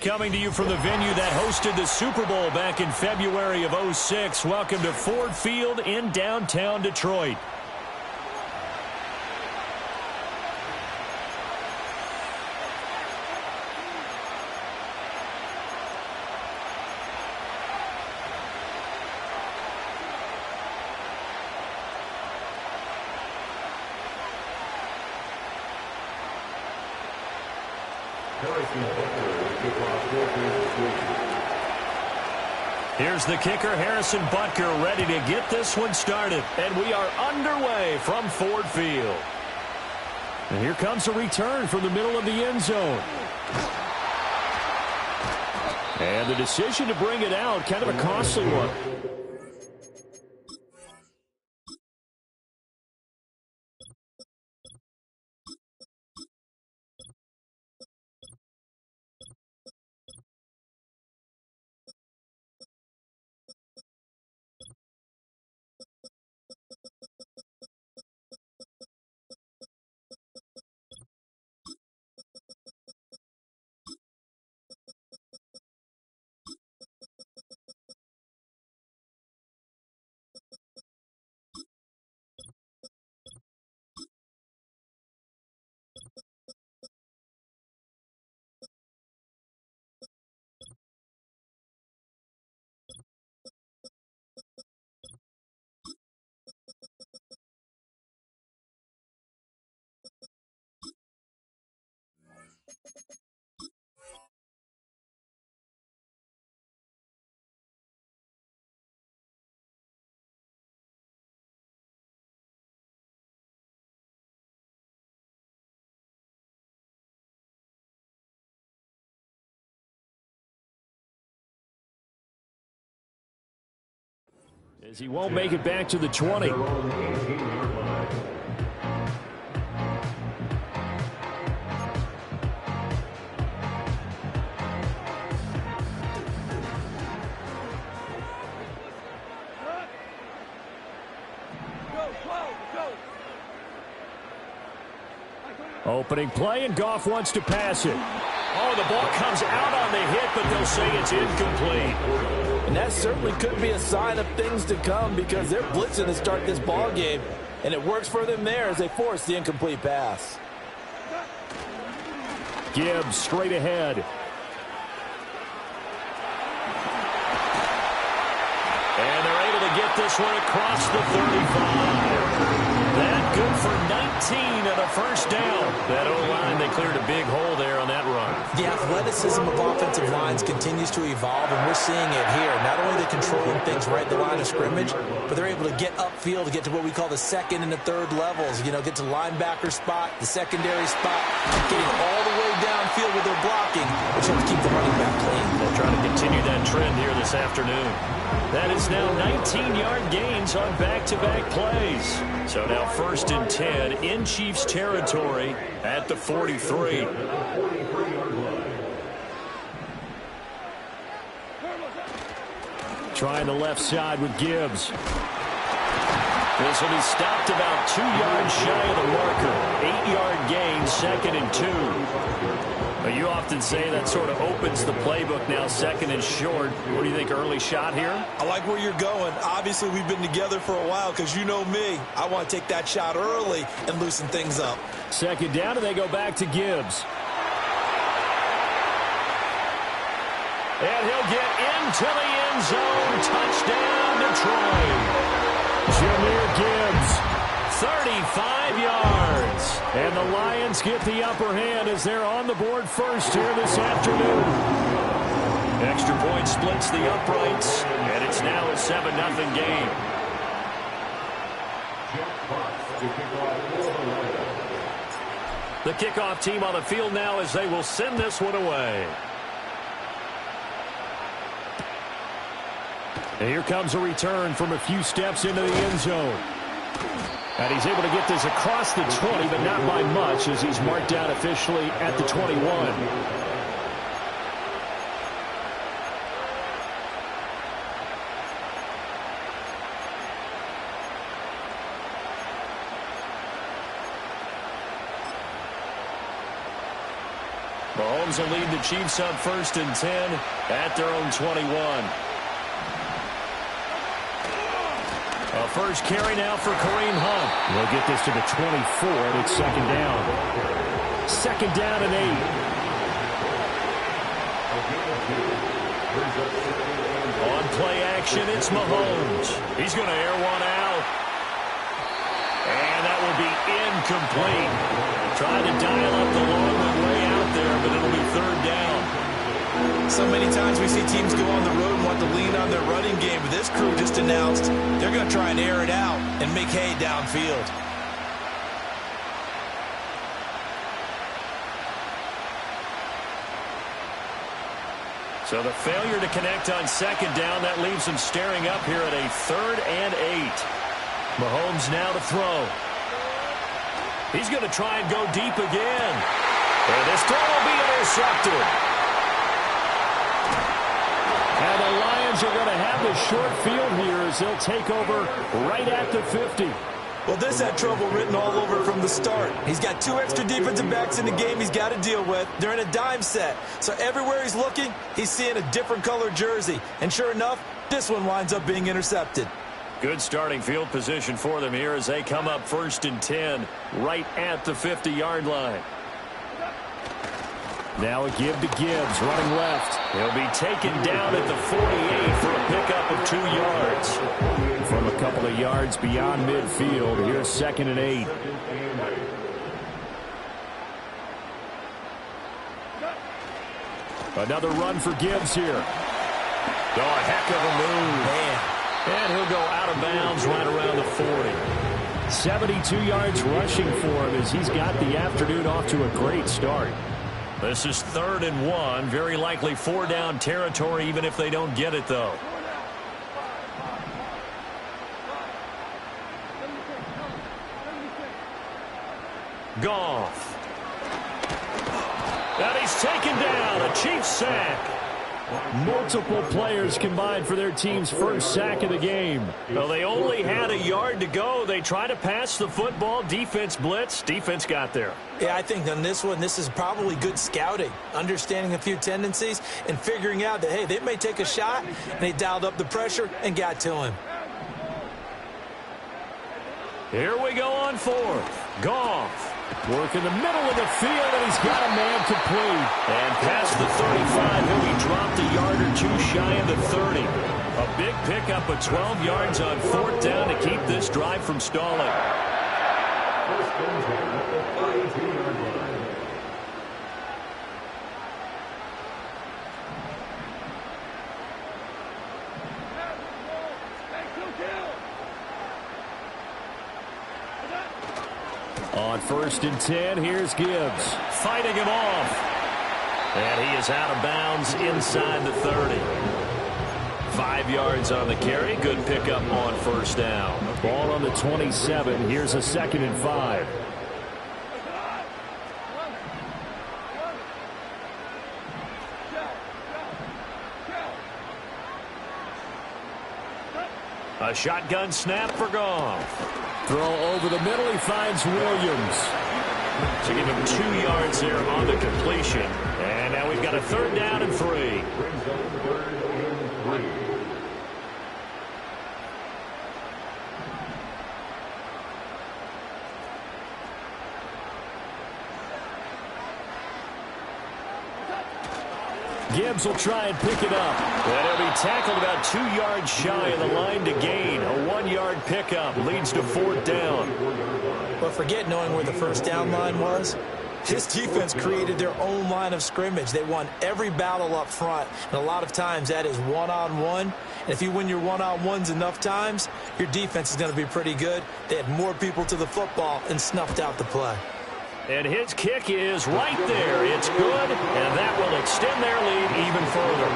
Coming to you from the venue that hosted the Super Bowl back in February of '06. Welcome to Ford Field in downtown Detroit. Here's the kicker, Harrison Butker, ready to get this one started. And we are underway from Ford Field. And here comes a return from the middle of the end zone. And the decision to bring it out, kind of a costly one. As he won't make it back to the 20. Opening play, and Goff wants to pass it. Oh, the ball comes out on the hit, but they'll say it's incomplete. And that certainly could be a sign of things to come because they're blitzing to start this ball game, and it works for them there as they force the incomplete pass. Gibbs straight ahead. And they're able to get this one across the 35. That good for 19 and a first down. That O-line, they cleared a big hole there on that run. The athleticism of offensive lines continues to evolve, and we're seeing it here. Not only are they controlling things right at the line of scrimmage, but they're able to get upfield to get to what we call the second and the third levels. You know, get to linebacker spot, the secondary spot, getting all the way downfield with their blocking, which helps keep the running back clean. They'll try to continue that trend here this afternoon. That is now 19-yard gains on back-to-back plays. So now 1st and 10 in Chiefs territory at the 43. Trying the left side with Gibbs. This will be stopped about 2 yards shy of the marker. 8-yard gain, 2nd and 2. But you often say that sort of opens the playbook now, 2nd and short. What do you think, early shot here? I like where you're going. Obviously, we've been together for a while because you know me. I want to take that shot early and loosen things up. 2nd down, and they go back to Gibbs. And he'll get into the end zone. Touchdown, Detroit. Jahmyr Gibbs, 35 yards. And the Lions get the upper hand as they're on the board first here this afternoon. Extra point splits the uprights, and it's now a 7-0 game. The kickoff team on the field now as they will send this one away. And here comes a return from a few steps into the end zone. And he's able to get this across the 20, but not by much as he's marked down officially at the 21. Mahomes will lead the Chiefs up 1st and 10 at their own 21. A first carry now for Kareem Hunt. They'll get this to the 24, and it's 2nd down. 2nd down and 8. On play action, it's Mahomes. He's going to air one out. And that will be incomplete. Trying to dial up the long way out there, but it'll be 3rd down. So many times we see teams go on the road and want to lean on their running game. But this crew just announced they're going to try and air it out and make hay downfield. So the failure to connect on 2nd down, that leaves them staring up here at a 3rd and 8. Mahomes now to throw. He's going to try and go deep again. And this throw will be intercepted. And the Lions are going to have the short field here as they'll take over right at the 50. Well, this had trouble written all over it from the start. He's got 2 extra defensive backs in the game he's got to deal with. They're in a dime set. So everywhere he's looking, he's seeing a different color jersey. And sure enough, this one winds up being intercepted. Good starting field position for them here as they come up 1st and 10 right at the 50-yard line. Now a give to Gibbs, running left. He'll be taken down at the 48 for a pickup of 2 yards. From a couple of yards beyond midfield, here's 2nd and 8. Another run for Gibbs here. Oh, a heck of a move. Man. And he'll go out of bounds right around the 40. 72 yards rushing for him as he's got the afternoon off to a great start. This is 3rd and 1. Very likely 4-down territory even if they don't get it, though. Goff. And he's taken down. A Chiefs sack. Multiple players combined for their team's first sack of the game. Well, they only had a yard to go. They tried to pass the football. Defense blitz. Defense got there. Yeah, I think on this one, this is probably good scouting, understanding a few tendencies, and figuring out that, hey, they may take a shot, and they dialed up the pressure and got to him. Here we go on 4th. Goff. Work in the middle of the field, and he's got a man complete. And past the 35, he'll be dropped a yard or 2 shy of the 30. A big pickup of 12 yards on 4th down to keep this drive from stalling. On 1st and 10, here's Gibbs. Fighting him off. And he is out of bounds inside the 30. 5 yards on the carry. Good pickup on 1st down. Ball on the 27. Here's a 2nd and 5. A shotgun snap for Goff. Throw over the middle. He finds Williams. To give him 2 yards there on the completion. And now we've got a 3rd down and 3. Gibbs will try and pick it up. And he'll be tackled about 2 yards shy of the line to gain. A 1-yard pickup leads to 4th down. But forget knowing where the 1st down line was. This defense created their own line of scrimmage. They won every battle up front, and a lot of times that is one-on-one. And if you win your one-on-ones enough times, your defense is going to be pretty good. They had more people to the football and snuffed out the play. And his kick is right there. It's good, and that will extend their lead even further.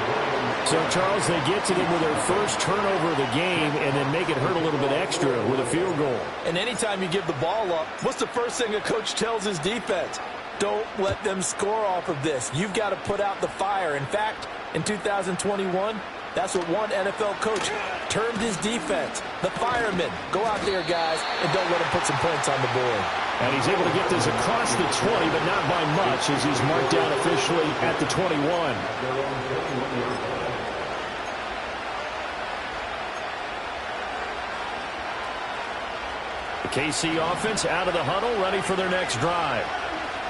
So, Charles, they get to them with their first turnover of the game and then make it hurt a little bit extra with a field goal. And anytime you give the ball up, what's the first thing a coach tells his defense? Don't let them score off of this. You've got to put out the fire. In fact, in 2021, that's what one NFL coach termed his defense. The firemen. Go out there, guys, and don't let them put some points on the board. And he's able to get this across the 20, but not by much as he's marked down officially at the 21. The KC offense out of the huddle, ready for their next drive.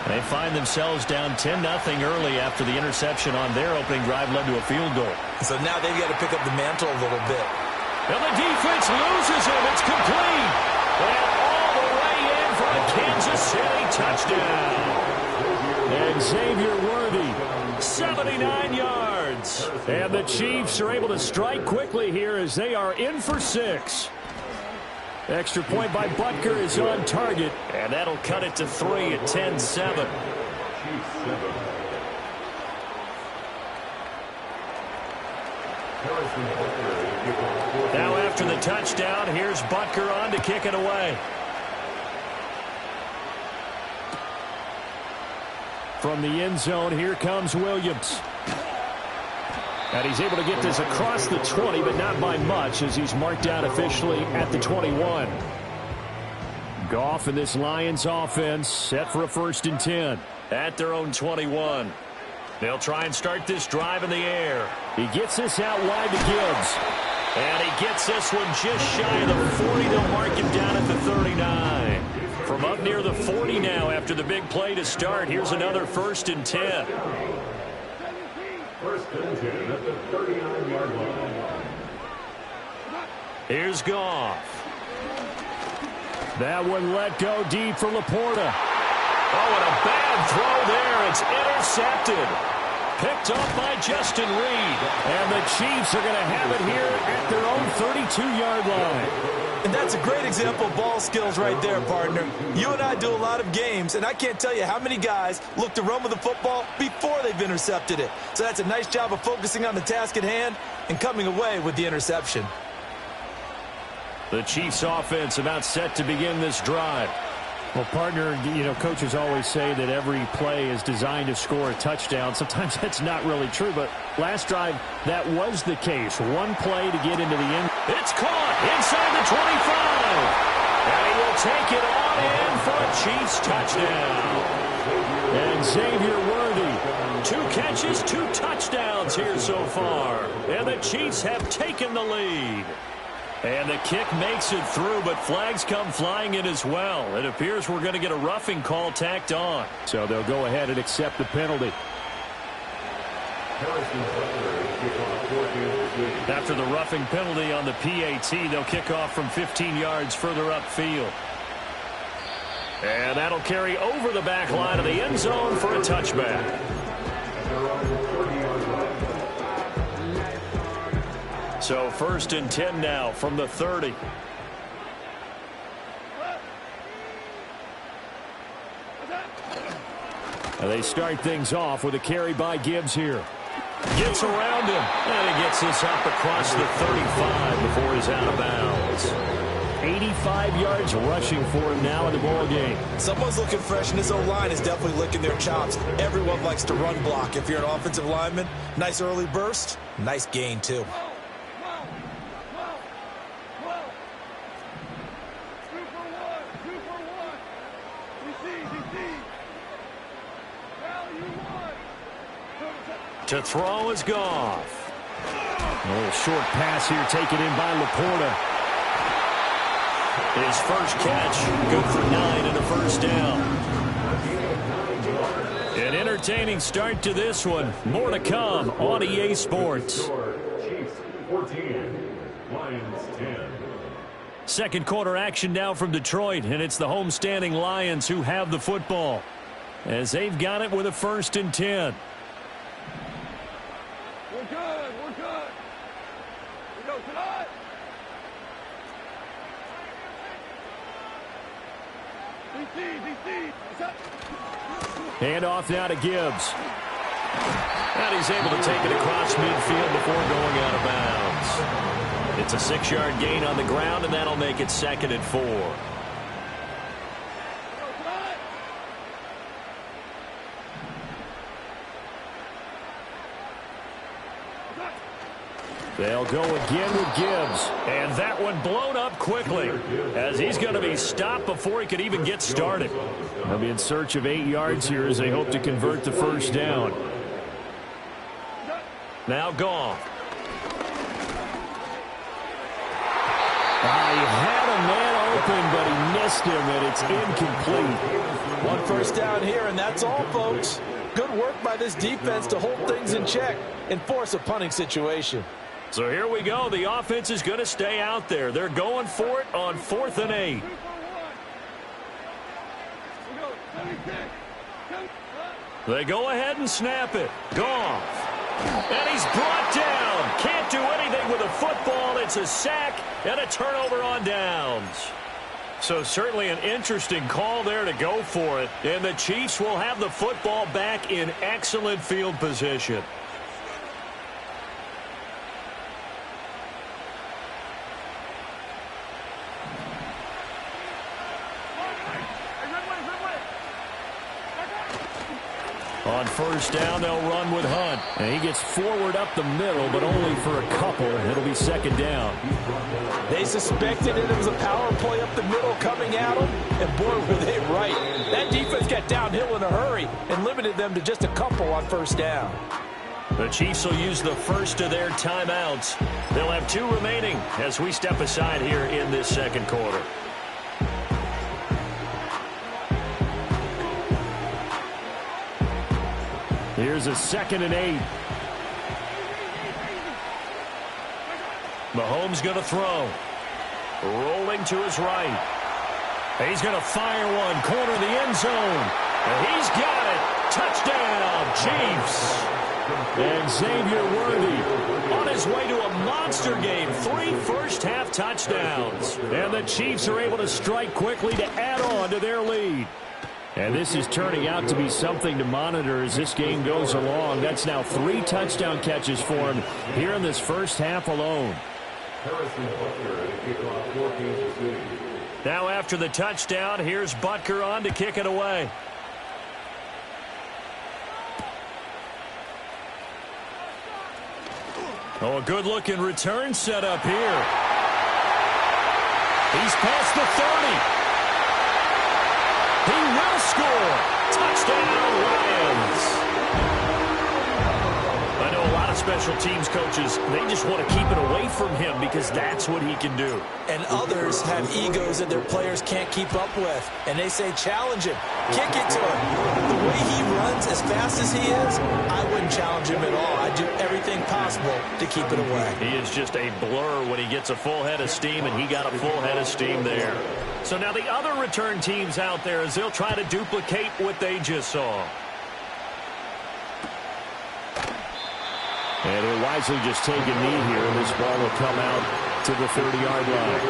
They find themselves down 10-0 early after the interception on their opening drive led to a field goal. So now they've got to pick up the mantle a little bit. And the defense loses him. It's complete. And all the way in for a Kansas City touchdown. And Xavier Worthy, 79 yards. And the Chiefs are able to strike quickly here as they are in for 6. Extra point by Butker is on target. And that'll cut it to 3 at 10-7. Now after the touchdown, here's Butker on to kick it away. From the end zone, here comes Williams. And he's able to get this across the 20, but not by much as he's marked out officially at the 21. Goff and this Lions offense set for a 1st and 10. At their own 21. They'll try and start this drive in the air. He gets this out wide to Gibbs. And he gets this one just shy of the 40. They'll mark him down at the 39. From up near the 40 now after the big play to start. Here's another 1st and 10. 1st and 10 at the 39-yard line. Here's Goff. That one let go deep for Laporta. Oh, and a bad throw there. It's intercepted. Picked up by Justin Reed. And the Chiefs are going to have it here at their own 32-yard line. And that's a great example of ball skills right there, partner. You and I do a lot of games, and I can't tell you how many guys look to run with the football before they've intercepted it. So that's a nice job of focusing on the task at hand and coming away with the interception. The Chiefs offense about set to begin this drive. Well, partner, you know, coaches always say that every play is designed to score a touchdown. Sometimes that's not really true, but last drive, that was the case. One play to get into the end. It's caught inside the 25. And he will take it on in for a Chiefs touchdown. And Xavier Worthy. 2 catches, 2 touchdowns here so far. And the Chiefs have taken the lead. And the kick makes it through, but flags come flying in as well. It appears we're going to get a roughing call tacked on. So they'll go ahead and accept the penalty. After the roughing penalty on the PAT, they'll kick off from 15 yards further upfield. And that'll carry over the back line of the end zone for a touchback. So 1st and 10 now from the 30. And they start things off with a carry by Gibbs here. Gets around him, and he gets this up across the 35 before he's out of bounds. 85 yards rushing for him now in the ball game. Someone's looking fresh, and his O-line is definitely licking their chops. Everyone likes to run block. If you're an offensive lineman, nice early burst, nice gain, too. To throw is Goff. A little short pass here taken in by Laporta. His first catch, good for 9 and a 1st down. An entertaining start to this one. More to come on EA Sports. Chiefs 14, Lions 10. Second quarter action now from Detroit, and it's the homestanding Lions who have the football as they've got it with a 1st and 10. We're good. We're good. We go tonight. DC. Hand off now to Gibbs. And he's able to take it across midfield before going out of bounds. It's a 6-yard gain on the ground, and that'll make it 2nd and 4. They'll go again with Gibbs. And that one blown up quickly as he's going to be stopped before he could even get started. They'll be in search of 8 yards here as they hope to convert the first down. Now Goff. He had a man open, but he missed him, and it's incomplete. One first down here, and that's all, folks. Good work by this defense to hold things in check and force a punting situation. So here we go. The offense is going to stay out there. They're going for it on 4th and 8. They go ahead and snap it. Goff. And he's brought down. Can't do anything with a football. It's a sack and a turnover on downs. So certainly an interesting call there to go for it. And the Chiefs will have the football back in excellent field position. On first down, they'll run with Hunt. And he gets forward up the middle, but only for a couple. It'll be second down. They suspected it was a power play up the middle coming at them, and boy, were they right. That defense got downhill in a hurry and limited them to just a couple on first down. The Chiefs will use the first of their timeouts. They'll have 2 remaining as we step aside here in this second quarter. Here's a 2nd and 8. Mahomes going to throw. Rolling to his right. He's going to fire one. Corner of the end zone. And he's got it. Touchdown, Chiefs. And Xavier Worthy on his way to a monster game. 3 first-half touchdowns. And the Chiefs are able to strike quickly to add on to their lead. And this is turning out to be something to monitor as this game goes along. That's now 3 touchdown catches for him here in this first half alone. Now after the touchdown, here's Butker on to kick it away. Oh, a good-looking return set up here. He's past the 30. He will score. Touchdown, Lions. I know a lot of special teams coaches, they just want to keep it away from him because that's what he can do. And others have egos that their players can't keep up with. And they say, challenge him. Kick it to him. The way he runs as fast as he is, I wouldn't challenge him at all. I'd do everything possible to keep it away. He is just a blur when he gets a full head of steam, and he got a full head of steam there. So now the other return teams out there as they'll try to duplicate what they just saw. And he'll wisely just take a knee here, and this ball will come out to the 30-yard line.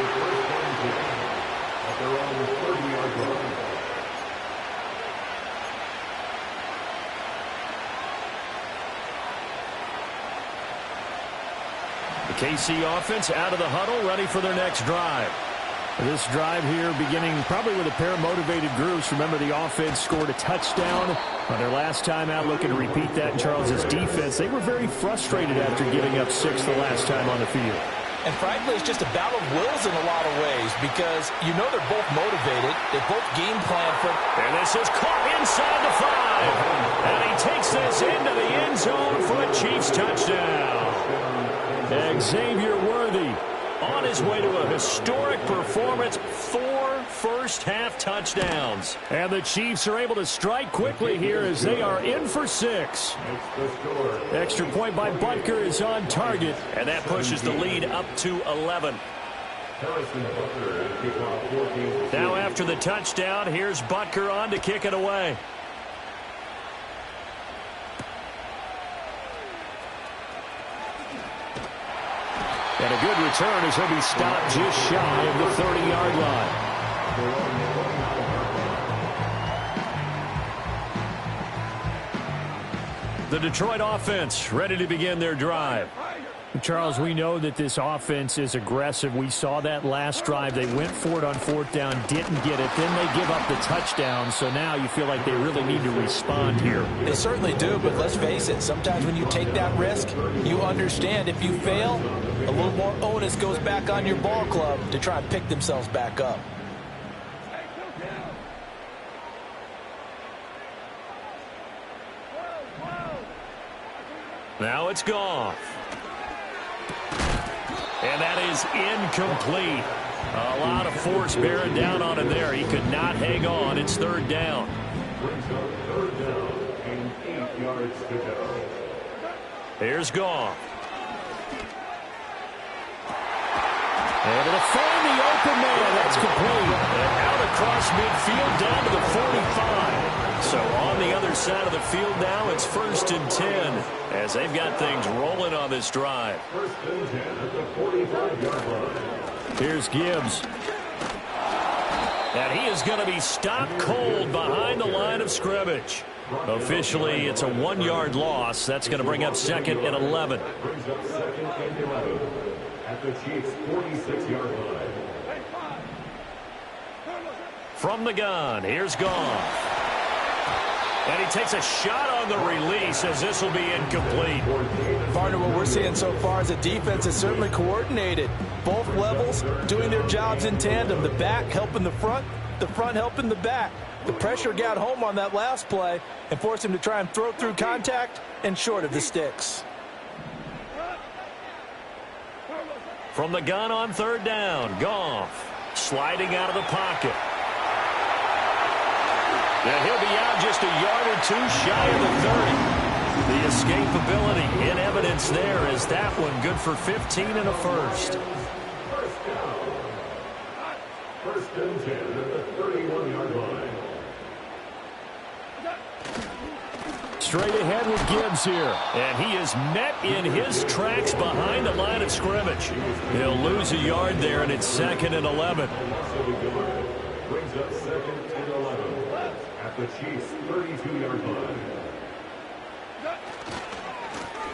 The KC offense out of the huddle, ready for their next drive. This drive here beginning probably with a pair of motivated groups. Remember, the offense scored a touchdown on their last time out. Looking to repeat that in Charles's defense. They were very frustrated after giving up 6 the last time on the field. And frankly, it's just a battle of wills in a lot of ways because you know they're both motivated. They both game plan for. And this is caught inside the 5. And he takes this into the end zone for a Chiefs touchdown. Xavier Worthy on his way to a historic performance, 4 first-half touchdowns. And the Chiefs are able to strike quickly here as they are in for 6. Extra point by Butker is on target, and that pushes the lead up to 11. Now after the touchdown, here's Butker on to kick it away. And a good return as he'll be stopped just shy of the 30-yard line. The Detroit offense ready to begin their drive. Charles, we know that this offense is aggressive. We saw that last drive. They went for it on fourth down, didn't get it. Then they give up the touchdown. So now you feel like they really need to respond here. They certainly do, but let's face it. Sometimes when you take that risk, you understand if you fail, a little more onus goes back on your ball club to try and pick themselves back up. Now it's Goff. And that is incomplete. A lot of force bearing down on him there. He could not hang on. It's third down. Brings up third down and 8 yards to go. Here's Goff. Able to find the open man. That's complete. And out across midfield down to the 45. So on the other side of the field now, it's 1st and 10 as they've got things rolling on this drive. 1st and 10 at the 45-yard line. Here's Gibbs. And he is going to be stopped cold behind the line of scrimmage. Officially, it's a 1-yard loss. That's going to bring up 2nd and 11. Brings up 2nd and 11 at the Chiefs' 46-yard line. From the gun, here's Goff. And he takes a shot on the release as this will be incomplete. Partner, what we're seeing so far is the defense is certainly coordinated. Both levels doing their jobs in tandem. The back helping the front helping the back. The pressure got home on that last play and forced him to try and throw through contact and short of the sticks. From the gun on third down, Goff sliding out of the pocket. And he'll be out just a yard or two shy of the 30. The escapability in evidence there is that one good for 15 and a first. First down. 1st and 10 at the 31-yard line. Straight ahead with Gibbs here. And he is met in his tracks behind the line of scrimmage. He'll lose a yard there, and it's 2nd and 11. Brings up 2nd and 11 at the Chiefs' 32-yard line.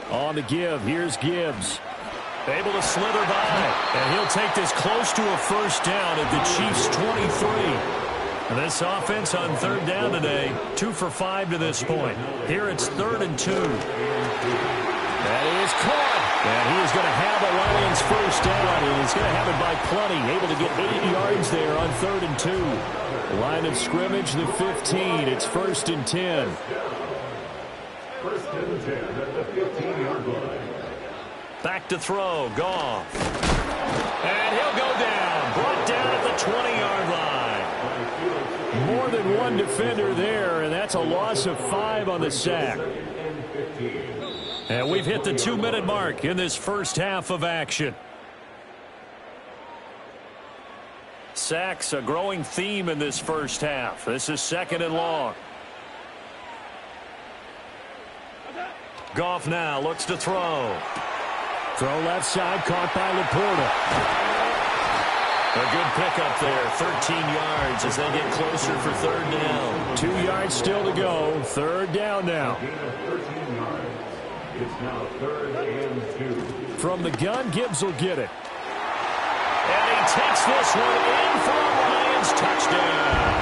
On the give, here's Gibbs. Able to slither by. And he'll take this close to a first down at the Chiefs' 23. And this offense on third down today, 2 for 5 to this point. Here it's 3rd and 2. That is caught. And he is going to have the Lions first down. And he's going to have it by plenty. Able to get 8 yards there on 3rd and 2. Line of scrimmage, the 15. It's 1st and 10. 1st and 10 at the 15-yard line. Back to throw. Goff. And he'll go down. Brought down at the 20-yard line. More than one defender there, and that's a loss of 5 on the sack. And we've hit the 2-minute mark in this first half of action. Sacks, a growing theme in this first half. This is 2nd and long. Goff now looks to throw. Throw left side, caught by Laporta. A good pickup there, 13 yards as they get closer for third down. 2 yards still to go, 3rd down now. Gain of 13 yards. It's now 3rd and 2. From the gun, Gibbs will get it. And he takes this one in for a Lions touchdown.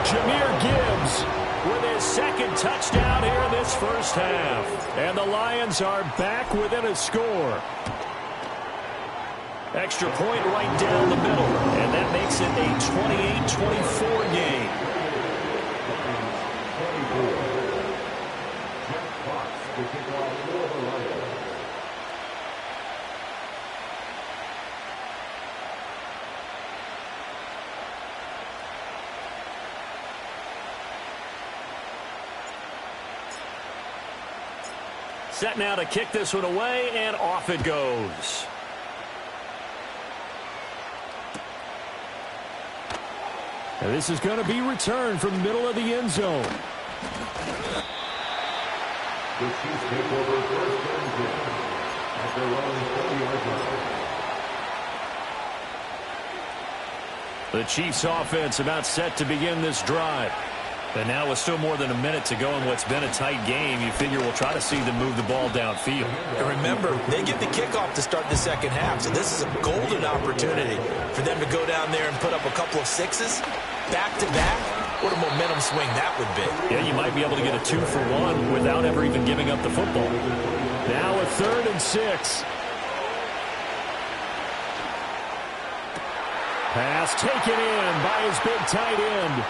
Jahmyr Gibbs with his 2nd touchdown here in this first half. And the Lions are back within a score. Extra point right down the middle, and that makes it a 28-24 game. Jeff Fox to kick off for the Lions. Set now to kick this one away, and off it goes. And this is going to be returned from the middle of the end zone. The Chiefs take over 1st and 10 at their own 40-yard line. The Chiefs offense about set to begin this drive. And now with still more than a minute to go in what's been a tight game, you figure we'll try to see them move the ball downfield. And remember, they get the kickoff to start the second half, so this is a golden opportunity for them to go down there and put up a couple of sixes back-to-back. What a momentum swing that would be. Yeah, you might be able to get a 2-for-1 without ever even giving up the football. Now a 3rd and 6. Pass taken in by his big tight end.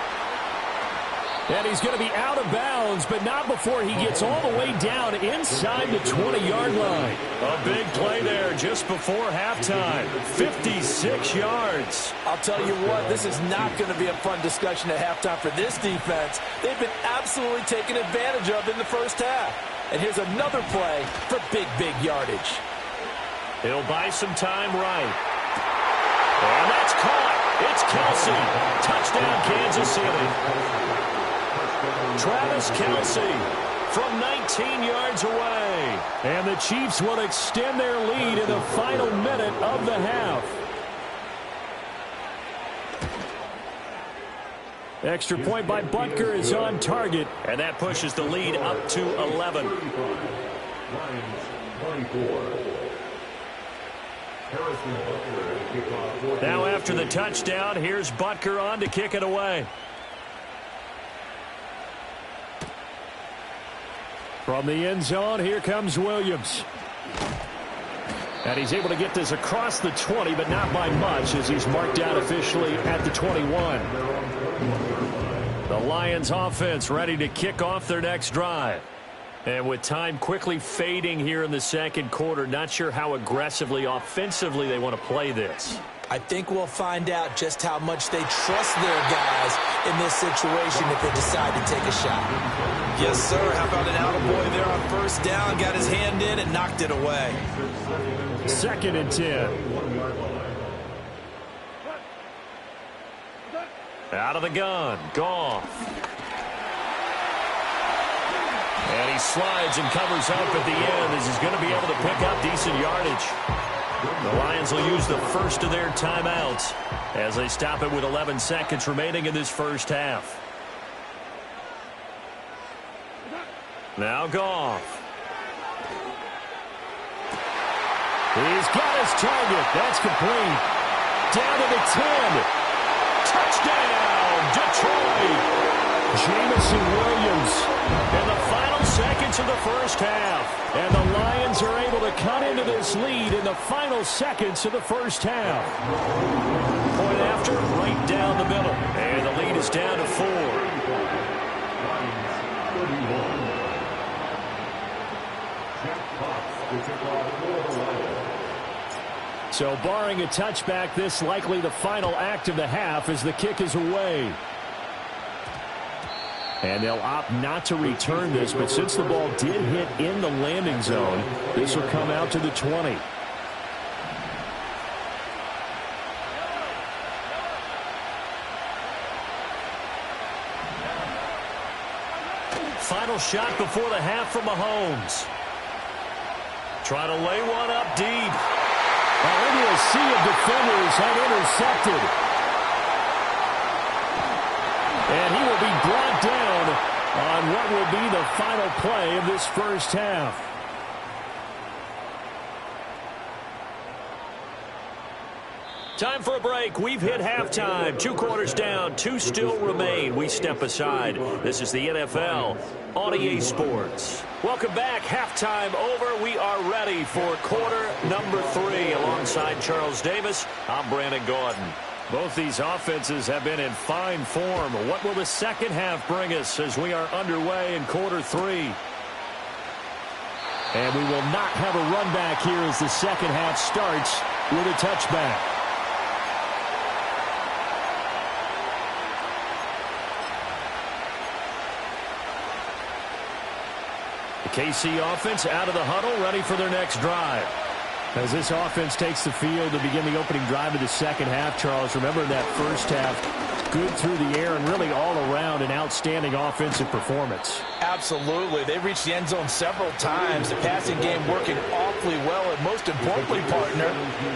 And he's going to be out of bounds, but not before he gets all the way down inside the 20-yard line. A big play there just before halftime. 56 yards. I'll tell you what, this is not going to be a fun discussion at halftime for this defense. They've been absolutely taken advantage of in the first half. And here's another play for big yardage. He'll buy some time right. And that's caught. It's Kelce. Touchdown, Kansas City. Travis Kelce from 19 yards away. And the Chiefs will extend their lead in the final minute of the half. Extra point by Butker is on target. And that pushes the lead up to 11. Now after the touchdown, here's Butker on to kick it away. From the end zone, here comes Williams. And he's able to get this across the 20, but not by much, as he's marked out officially at the 21. The Lions offense ready to kick off their next drive. And with time quickly fading here in the second quarter, not sure how aggressively, offensively they want to play this. I think we'll find out just how much they trust their guys in this situation if they decide to take a shot. Yes, sir. How about an attaboy there on first down? Got his hand in and knocked it away. 2nd and 10. Out of the gun. Goff. And he slides and covers up at the end as he's going to be able to pick up decent yardage. The Lions will use the first of their timeouts as they stop it with 11 seconds remaining in this first half. Now Goff. He's got his target. That's complete. Down to the 10. Touchdown, Detroit. Jameson Williams. In the final seconds of the first half. And the Lions are able to cut into this lead in the final seconds of the first half. Point after, right down the middle. And the lead is down to 4. So barring a touchback, this likely the final act of the half as the kick is away. And they'll opt not to return this, but since the ball did hit in the landing zone, this will come out to the 20. Final shot before the half from Mahomes. Trying to lay one up deep. Well, into a sea of defenders and intercepted. And he will be brought down on what will be the final play of this first half. Time for a break. We've hit halftime. 2 quarters down. 2 still remain. We step aside. This is the NFL on EA Sports. Welcome back. Halftime over. We are ready for quarter number 3. Alongside Charles Davis, I'm Brandon Gaudin. Both these offenses have been in fine form. What will the second half bring us as we are underway in quarter 3? And we will not have a run back here as the second half starts with a touchback. The KC offense out of the huddle, ready for their next drive. As this offense takes the field to begin the opening drive of the second half, Charles, remember that first half, good through the air and really all around an outstanding offensive performance. Absolutely. They reached the end zone several times. The passing game working off awfully well, and most importantly, partner.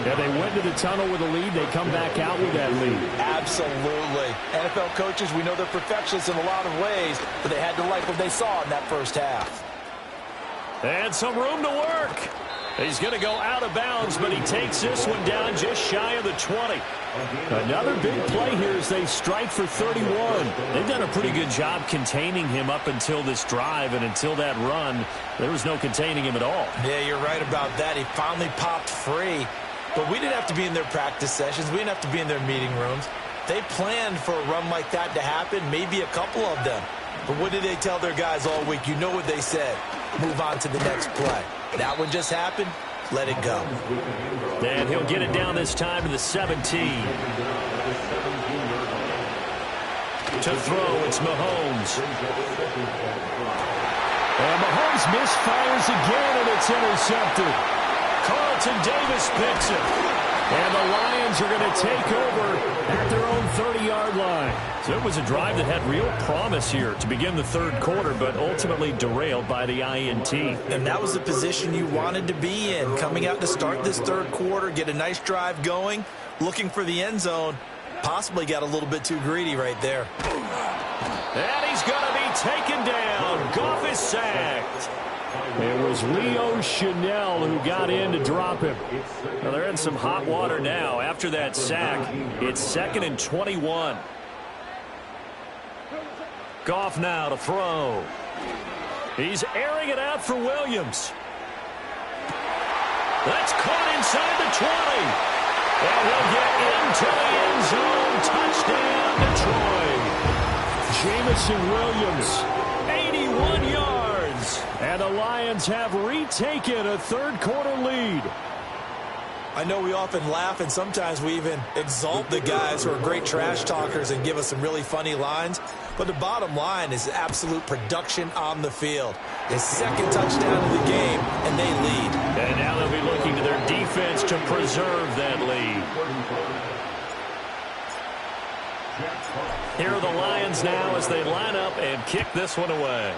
Yeah, they went to the tunnel with a lead. They come back out with that lead. Absolutely. NFL coaches, we know they're perfectionists in a lot of ways, but they had to like what they saw in that first half. And some room to work. He's going to go out of bounds, but he takes this one down just shy of the 20. Another big play here as they strike for 31. They've done a pretty good job containing him up until this drive, and until that run, there was no containing him at all. Yeah, you're right about that. He finally popped free, but we didn't have to be in their practice sessions. We didn't have to be in their meeting rooms. They planned for a run like that to happen, maybe a couple of them. But what did they tell their guys all week? You know what they said. Move on to the next play. That one just happened. Let it go. And he'll get it down this time to the 17. To throw, it's Mahomes. And Mahomes misfires again, and it's intercepted. Carlton Davis picks it. And the Lions are going to take over at their own 30-yard line. So it was a drive that had real promise here to begin the third quarter, but ultimately derailed by the INT. And that was the position you wanted to be in. Coming out to start this third quarter, get a nice drive going, looking for the end zone. Possibly got a little bit too greedy right there. And he's going to be taken down. Goff is sacked. It was Leo Chanel who got in to drop him. Well, they're in some hot water now. After that sack, it's 2nd and 21. Goff now to throw. He's airing it out for Williams. That's caught inside the 20. And he'll get into the end zone. Touchdown, Detroit. Jameson Williams, 81 yards. And the Lions have retaken a third-quarter lead. I know we often laugh, and sometimes we even exalt the guys who are great trash talkers and give us some really funny lines. But the bottom line is absolute production on the field. His second touchdown of the game, and they lead. And now they'll be looking to their defense to preserve that lead. Here are the Lions now as they line up and kick this one away.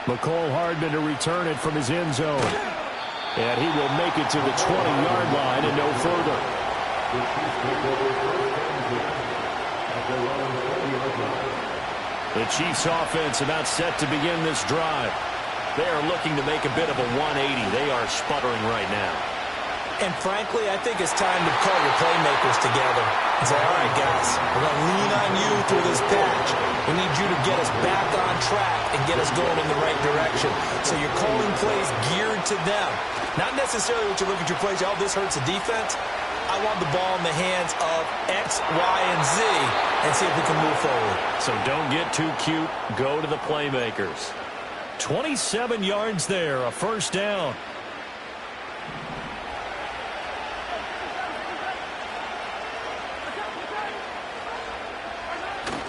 McCole Hardman to return it from his end zone. And he will make it to the 20-yard line and no further. The Chiefs offense about set to begin this drive. They are looking to make a bit of a 180. They are sputtering right now. And frankly, I think it's time to call your playmakers together and say, all right, guys, we're going to lean on you through this patch. We need you to get us back on track and get us going in the right direction. So you're calling plays geared to them. Not necessarily what you look at your plays, oh, this hurts the defense. I want the ball in the hands of X, Y, and Z and see if we can move forward. So don't get too cute. Go to the playmakers. 27 yards there, a first down.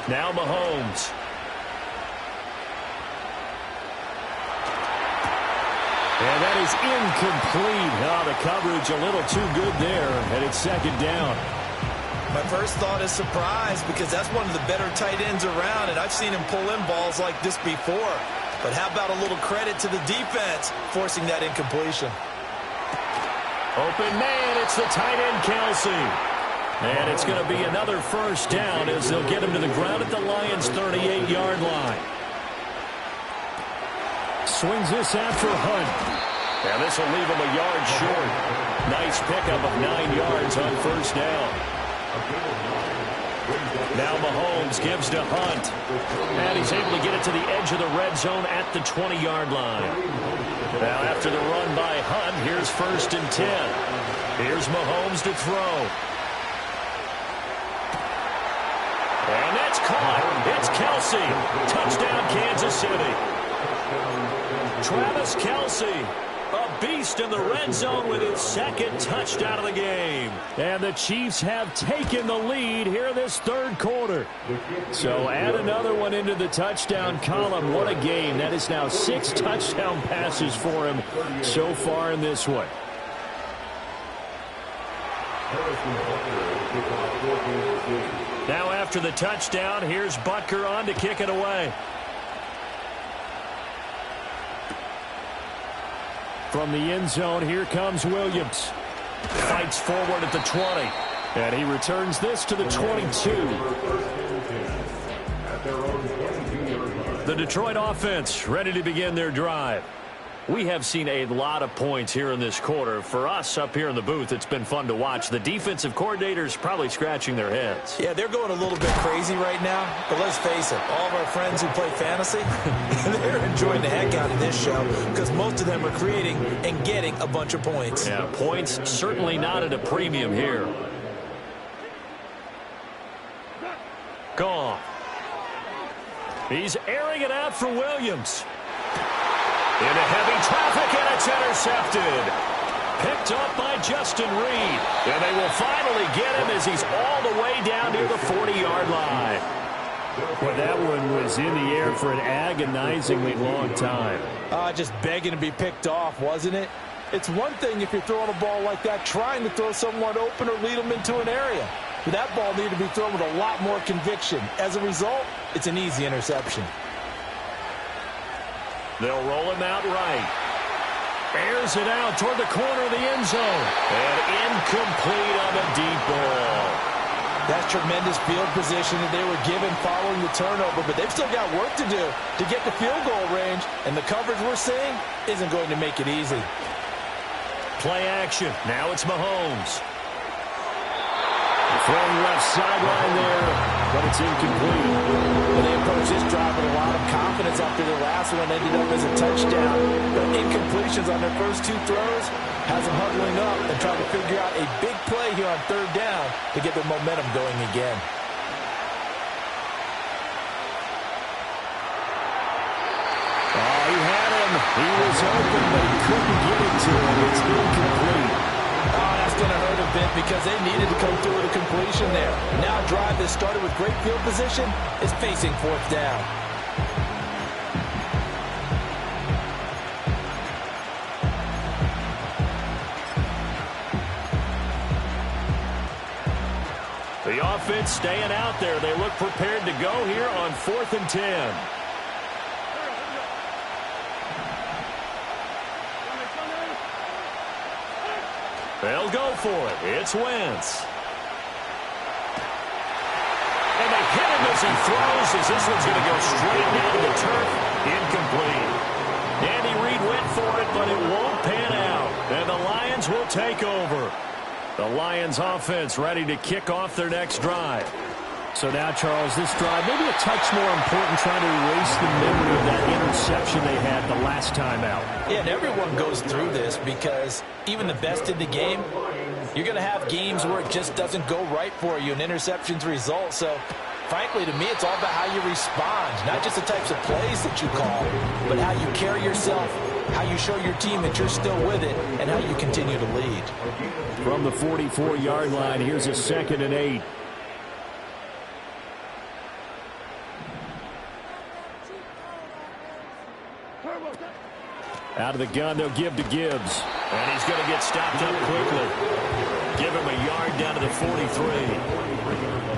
Now Mahomes. And that is incomplete. Oh, the coverage a little too good there, and it's second down. My first thought is surprise because that's one of the better tight ends around, and I've seen him pull in balls like this before. But how about a little credit to the defense forcing that incompletion? Open man, it's the tight end, Kelsey. And it's going to be another first down as they'll get him to the ground at the Lions' 38-yard line. Swings this after Hunt. And this will leave him a yard short. Nice pickup of 9 yards on first down. Now Mahomes gives to Hunt. And he's able to get it to the edge of the red zone at the 20-yard line. Now after the run by Hunt, here's 1st and 10. Here's Mahomes to throw. And that's caught. It's Kelsey. Touchdown, Kansas City. Travis Kelsey, a beast in the red zone with his second touchdown of the game. And the Chiefs have taken the lead here in this third quarter. So add another one into the touchdown column. What a game. That is now 6 touchdown passes for him so far in this one. Now after the touchdown, here's Butker on to kick it away. From the end zone, here comes Williams. Fights forward at the 20. And he returns this to the 22. The Detroit offense ready to begin their drive. We have seen a lot of points here in this quarter. For us up here in the booth, it's been fun to watch. The defensive coordinators probably scratching their heads. Yeah, they're going a little bit crazy right now. But let's face it, all of our friends who play fantasy, they're enjoying the heck out of this show because most of them are creating and getting a bunch of points. Yeah, points certainly not at a premium here. Gone. He's airing it out for Williams. Into heavy traffic, and it's intercepted. Picked up by Justin Reed. And they will finally get him as he's all the way down near the 40-yard line. Well, that one was in the air for an agonizingly long time. Just begging to be picked off, wasn't it? It's one thing if you're throwing a ball like that, trying to throw someone open or lead them into an area. But that ball needed to be thrown with a lot more conviction. As a result, it's an easy interception. They'll roll him out right. Airs it out toward the corner of the end zone. And incomplete on a deep ball. That's tremendous field position that they were given following the turnover, but they've still got work to do to get the field goal range, and the coverage we're seeing isn't going to make it easy. Play action. Now it's Mahomes. Throwing left sideline there, but it's incomplete. Well, they approached this drive with a lot of confidence after their last one ended up as a touchdown. But incompletions on their first two throws has them huddling up and trying to figure out a big play here on third down to get their momentum going again. Oh, he had him. He was open, but he couldn't get it to him. It's incomplete. Oh, that's going to hurt a bit because they needed to come through with a completion there. Now a drive that started with great field position is facing fourth down. The offense staying out there. They look prepared to go here on 4th and 10. They'll go for it. It's Wentz. And they hit him as he throws, as this one's going to go straight down to the turf. Incomplete. Andy Reid went for it, but it won't pan out. And the Lions will take over. The Lions offense ready to kick off their next drive. So now, Charles, this drive maybe a touch more important, trying to erase the memory of that interception they had the last time out. Yeah, and everyone goes through this because even the best in the game, you're going to have games where it just doesn't go right for you, and interceptions result. So, frankly, to me, it's all about how you respond, not just the types of plays that you call, but how you carry yourself, how you show your team that you're still with it, and how you continue to lead. From the 44-yard line, here's a 2nd and 8. Out of the gun, they'll give to Gibbs. And he's going to get stopped up quickly. Give him a yard down to the 43.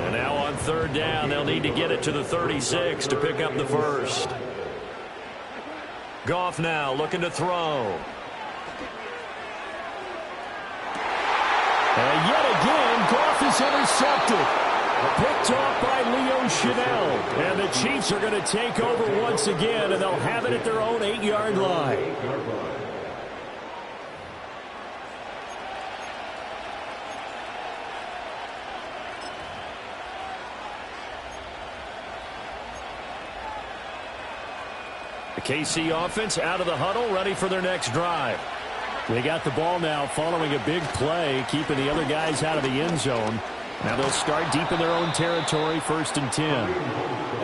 And now on third down, they'll need to get it to the 36 to pick up the first. Goff now looking to throw. And yet again, Goff is intercepted. Picked off by Leo Chanel. And the Chiefs are going to take over once again, and they'll have it at their own 8-yard line. The KC offense out of the huddle, ready for their next drive. They got the ball now following a big play, keeping the other guys out of the end zone. Now they'll start deep in their own territory, 1st and 10.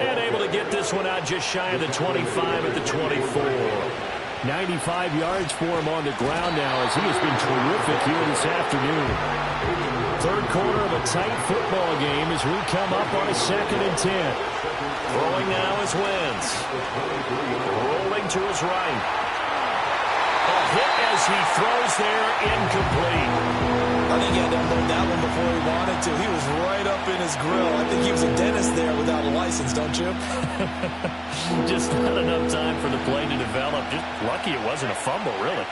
And able to get this one out just shy of the 25 at the 24. 95 yards for him on the ground now as he has been terrific here this afternoon. Third quarter of a tight football game as we come up on a 2nd and 10. Throwing now is Wentz. Rolling to his right. A hit as he throws there, incomplete. I think he had to unload that one before he wanted to. He was right up in his grill. I think he was a dentist there without a license, don't you? Just not enough time for the play to develop. Just lucky it wasn't a fumble, really.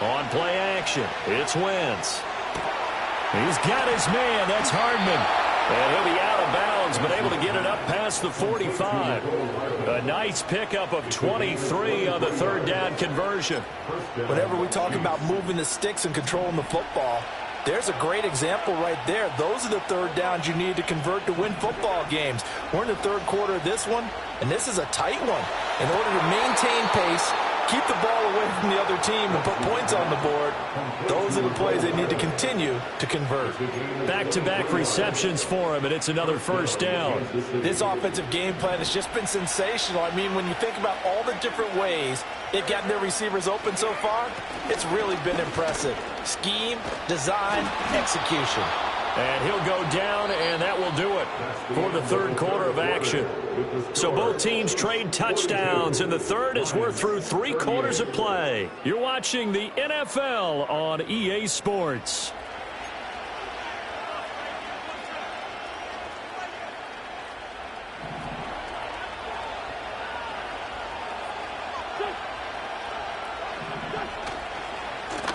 On play action, it's Wentz. He's got his man. That's Hardman. And he'll be out of bounds, but able to get it up past the 45. A nice pickup of 23 on the third down conversion. Whenever we talk about moving the sticks and controlling the football, there's a great example right there. Those are the third downs you need to convert to win football games. We're in the third quarter of this one, and this is a tight one. In order to maintain pace, keep the ball away from the other team, and put points on the board, those are the plays they need to continue to convert. Back-to-back receptions for him, and it's another first down. This offensive game plan has just been sensational. I mean, when you think about all the different ways they've gotten their receivers open so far, it's really been impressive. Scheme, design, execution. And he'll go down, and that will do it for the third quarter of action. So both teams trade touchdowns, and the third as we're through 3 quarters of play. You're watching the NFL on EA Sports.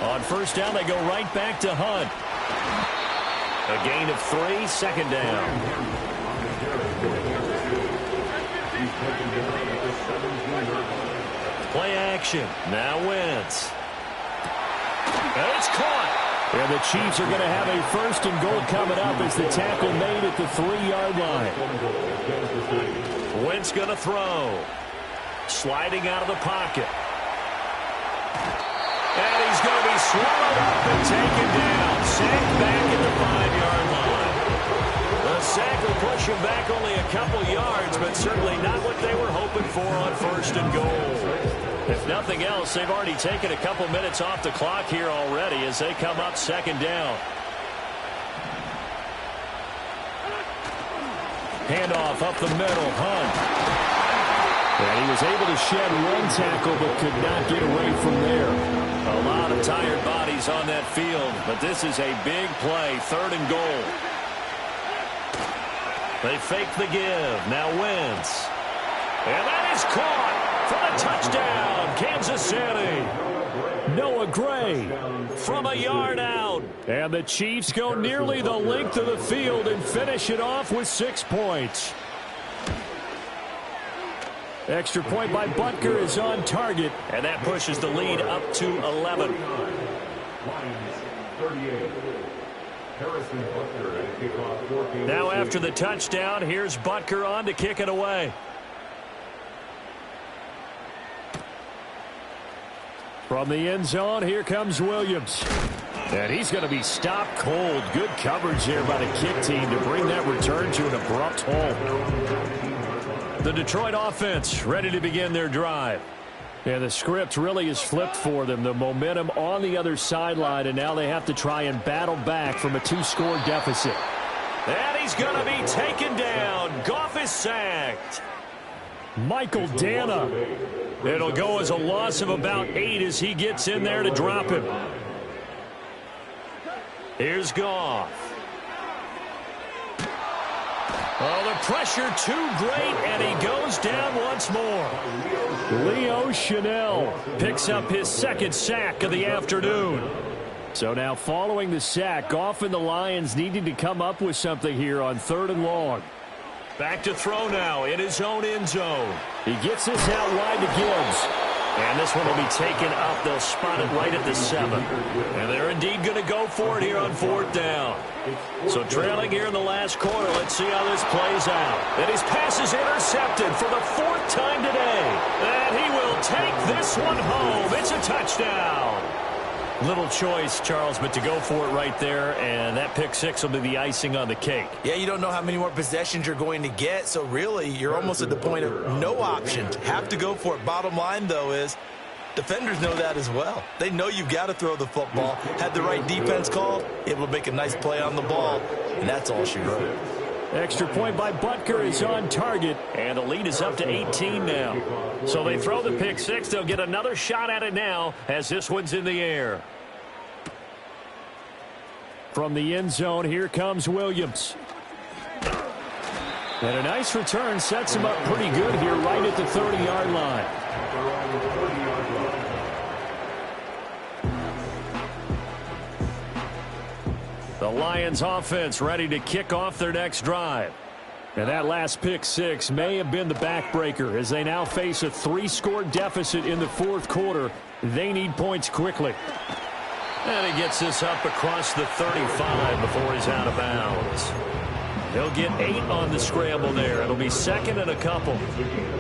On first down, they go right back to Hunt. A gain of 3, second down. Play action. Now Wentz. And it's caught. And the Chiefs are going to have a first and goal coming up as the tackle made at the 3-yard line. Wentz going to throw. Sliding out of the pocket. And he's going to be swallowed up and taken down. Sacked back at the 5-yard line. The sack will push him back only a couple yards, but certainly not what they were hoping for on first and goal. If nothing else, they've already taken a couple minutes off the clock here already as they come up second down. Handoff up the middle, Hunt. And he was able to shed one tackle but could not get away from there. A lot of tired bodies on that field, but this is a big play, third and goal. They fake the give. Now Wentz. And that is caught for the touchdown, Kansas City. Noah Gray from a yard out. And the Chiefs go nearly the length of the field and finish it off with 6 points. Extra point by Butker is on target, and that pushes the lead up to 11. Now after the touchdown, here's Butker on to kick it away. From the end zone, here comes Williams. And he's going to be stopped cold. Good coverage there by the kick team to bring that return to an abrupt halt. The Detroit offense ready to begin their drive. And the script really is flipped for them. The momentum on the other sideline, and now they have to try and battle back from a 2-score deficit. And he's going to be taken down. Goff is sacked. Michael Dana. It'll go as a loss of about 8 as he gets in there to drop him. Here's Goff. Oh, the pressure too great, and he goes down once more. Leo Chanel picks up his second sack of the afternoon. So now following the sack, Goff and the Lions needing to come up with something here on 3rd and long. Back to throw now in his own end zone. He gets this out wide to Gibbs. And this one will be taken up. They'll spot it right at the 7. And they're indeed going to go for it here on 4th down. So trailing here in the last quarter. Let's see how this plays out. And his pass is intercepted for the 4th time today. And he will take this one home. It's a touchdown. Little choice, Charles, but to go for it right there, and that pick 6 will be the icing on the cake. Yeah, you don't know how many more possessions you're going to get, so really you're almost at the point of no options. Have to go for it. Bottom line, though, is defenders know that as well. They know you've got to throw the football. Had the right defense called, able to make a nice play on the ball, and that's all she wrote. Extra point by Butker is on target, and the lead is up to 18 now. So they throw the pick 6. They'll get another shot at it now as this one's in the air. From the end zone, here comes Williams. And a nice return sets him up pretty good here right at the 30-yard line. The Lions offense ready to kick off their next drive. And that last pick six may have been the backbreaker as they now face a 3-score deficit in the fourth quarter. They need points quickly. And he gets this up across the 35 before he's out of bounds. They'll get 8 on the scramble there. It'll be second and a couple.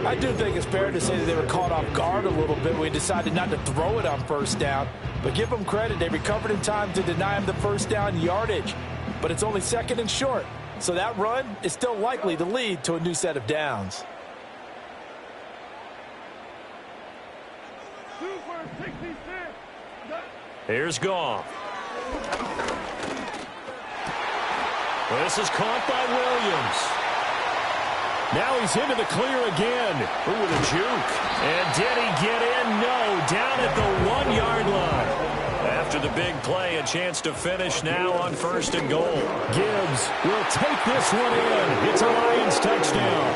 I do think it's fair to say that they were caught off guard a little bit when we decided not to throw it on first down. But give them credit. They recovered in time to deny him the first down yardage. But it's only second and short. So that run is still likely to lead to a new set of downs. Here's Goff. This is caught by Williams. Now he's into the clear again. Ooh, with a juke. And did he get in? No. Down at the 1-yard line. After the big play, a chance to finish now on first and goal. Gibbs will take this one in. It's a Lions touchdown.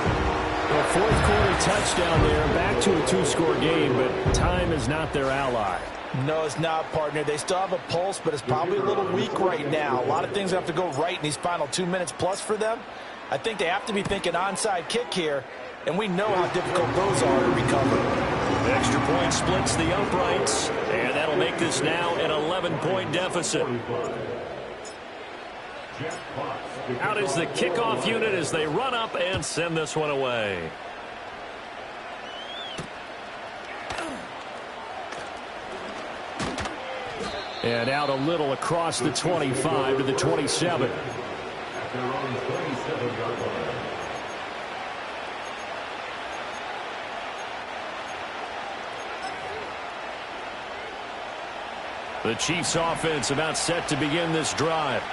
A fourth quarter touchdown there. Back to a 2-score game, but time is not their ally. No, it's not, partner. They still have a pulse, but it's probably a little weak right now. A lot of things have to go right in these final 2 minutes plus for them. I think they have to be thinking onside kick here, and we know how difficult those are to recover. The extra point splits the uprights, and that'll make this now an 11-point deficit. Out is the kickoff unit as they run up and send this one away. And out a little across the 25 to the 27. The Chiefs offense about set to begin this drive.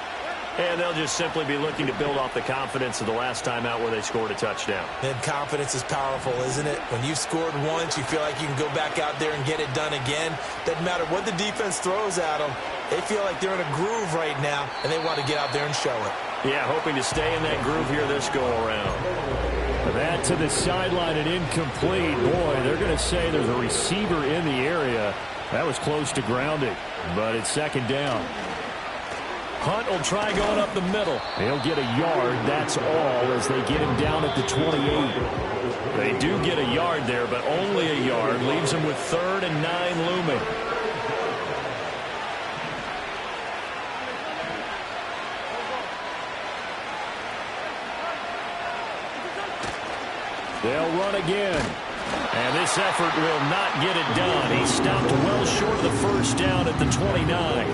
And they'll just simply be looking to build off the confidence of the last time out where they scored a touchdown. And confidence is powerful, isn't it? When you've scored once, you feel like you can go back out there and get it done again. Doesn't matter what the defense throws at them. They feel like they're in a groove right now, and they want to get out there and show it. Yeah, hoping to stay in that groove here this go-around. That to the sideline and incomplete. Boy, they're going to say there's a receiver in the area. That was close to grounding, but it's second down. Hunt will try going up the middle. He'll get a yard, that's all, as they get him down at the 28. They do get a yard there, but only a yard. Leaves him with 3rd and 9 looming. They'll run again. And this effort will not get it done. He stopped well short of the first down at the 29.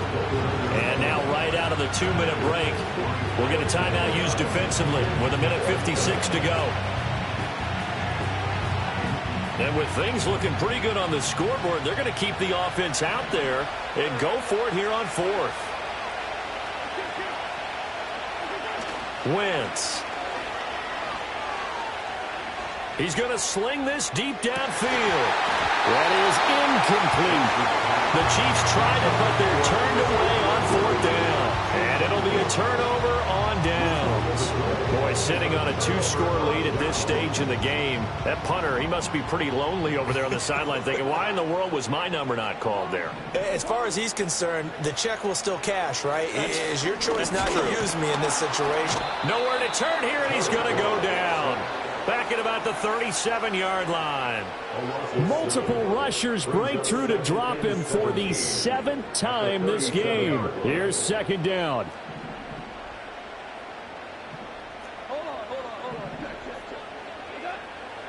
And now right out of the 2-minute break, we'll get a timeout used defensively with 1:56 to go. And with things looking pretty good on the scoreboard, they're going to keep the offense out there and go for it here on 4th. Wentz. He's going to sling this deep downfield. That is incomplete. The Chiefs tried it, but they're turned away on 4th down. And it'll be a turnover on downs. Boy, sitting on a 2-score lead at this stage in the game, that punter, he must be pretty lonely over there on the sideline thinking, why in the world was my number not called there? As far as he's concerned, the check will still cash, right? It's your choice not to use me in this situation. Nowhere to turn here, and he's going to go down. Back at about the 37-yard line. Multiple rushers break through to drop him for the 7th time this game. Here's second down.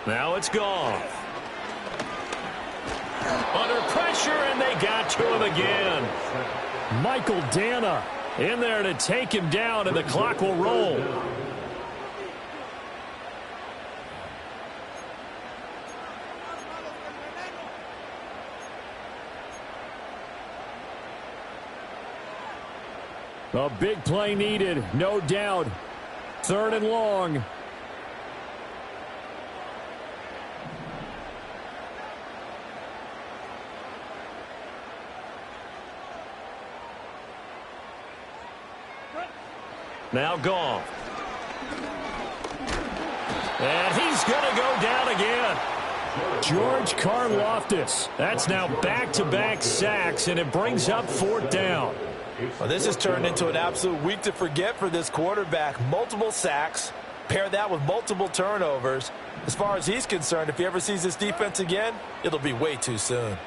Now it's Goff. Under pressure, and they got to him again. Michael Dana in there to take him down, and the clock will roll. A big play needed, no doubt. 3rd and long. Now Goff. And he's going to go down again. George Karlaftis. That's now back-to-back sacks, and it brings up 4th down. Well, this has turned into an absolute week to forget for this quarterback. Multiple sacks, pair that with multiple turnovers. As far as he's concerned, if he ever sees this defense again, it'll be way too soon.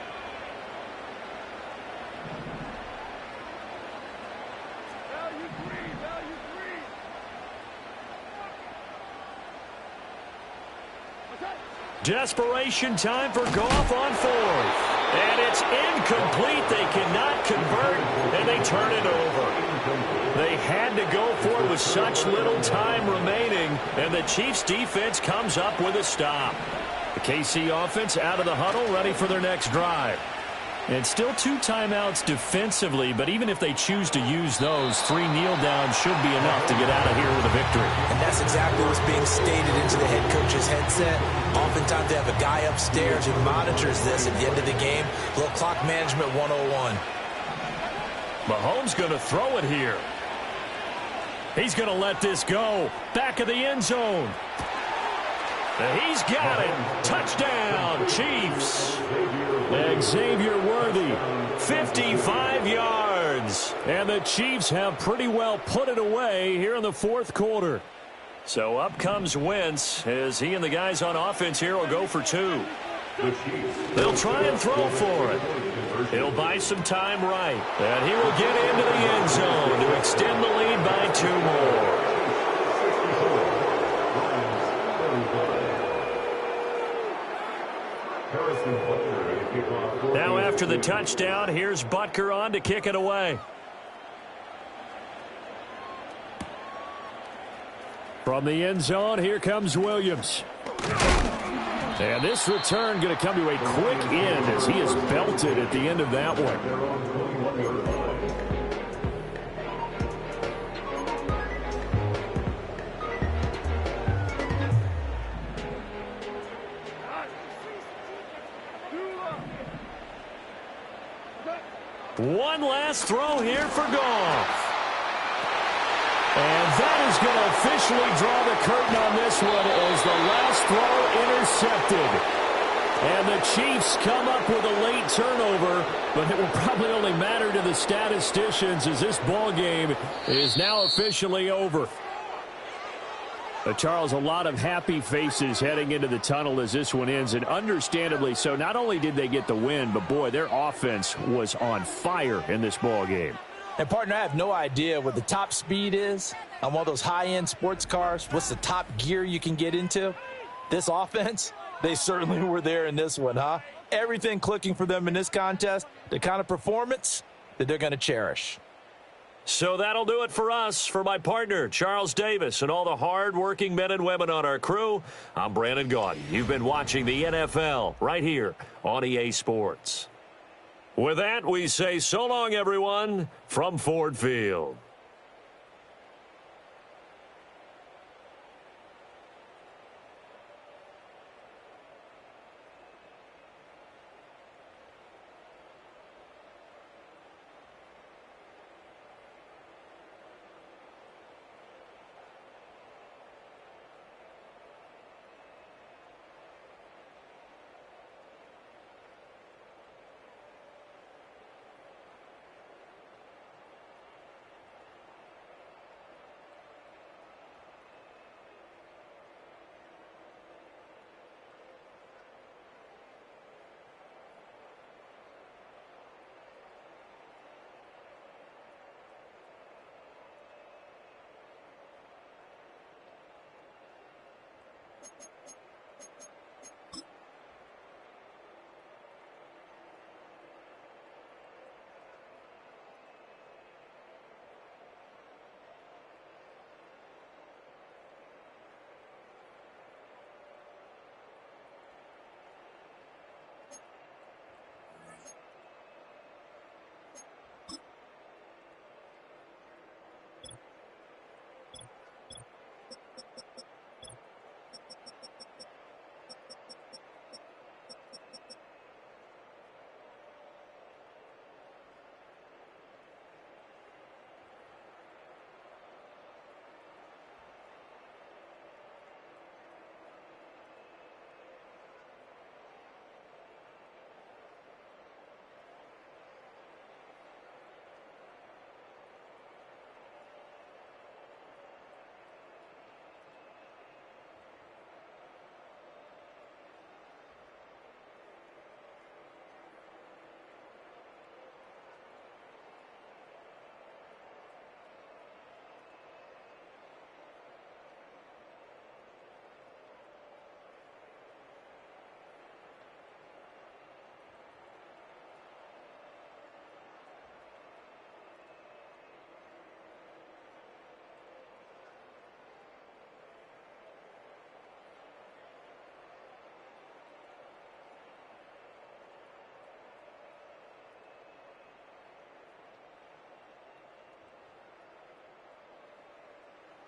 Desperation time for Goff on fourth. And it's incomplete. They cannot convert, and they turn it over. They had to go for it with such little time remaining, and the Chiefs' defense comes up with a stop. The KC offense out of the huddle, ready for their next drive. And still 2 timeouts defensively, but even if they choose to use those, 3 kneel downs should be enough to get out of here with a victory. And that's exactly what's being stated into the head coach's headset. Oftentimes they have a guy upstairs who monitors this at the end of the game. A little clock management 101. Mahomes going to throw it here. He's going to let this go. Back of the end zone. He's got it. Touchdown, Chiefs. Xavier Worthy, 55 yards. And the Chiefs have pretty well put it away here in the fourth quarter. So up comes Wentz as he and the guys on offense here will go for 2. They'll try and throw for it. He'll buy some time right. And he will get into the end zone to extend the lead by 2 more. Now after the touchdown, here's Butker on to kick it away. From the end zone, here comes Williams. And this return going to come to a quick end as he is belted at the end of that one. One last throw here for Goff. And that is going to officially draw the curtain on this one as the last throw intercepted. And the Chiefs come up with a late turnover, but it will probably only matter to the statisticians as this ball game is now officially over. Charles, a lot of happy faces heading into the tunnel as this one ends, and understandably so. Not only did they get the win, but boy, their offense was on fire in this ball game. And partner, I have no idea what the top speed is on one of those high-end sports cars. What's the top gear you can get into? This offense, they certainly were there in this one, huh? Everything clicking for them in this contest, the kind of performance that they're going to cherish. So that'll do it for us. For my partner, Charles Davis, and all the hard-working men and women on our crew, I'm Brandon Gaudin. You've been watching the NFL right here on EA Sports. With that, we say so long, everyone, from Ford Field.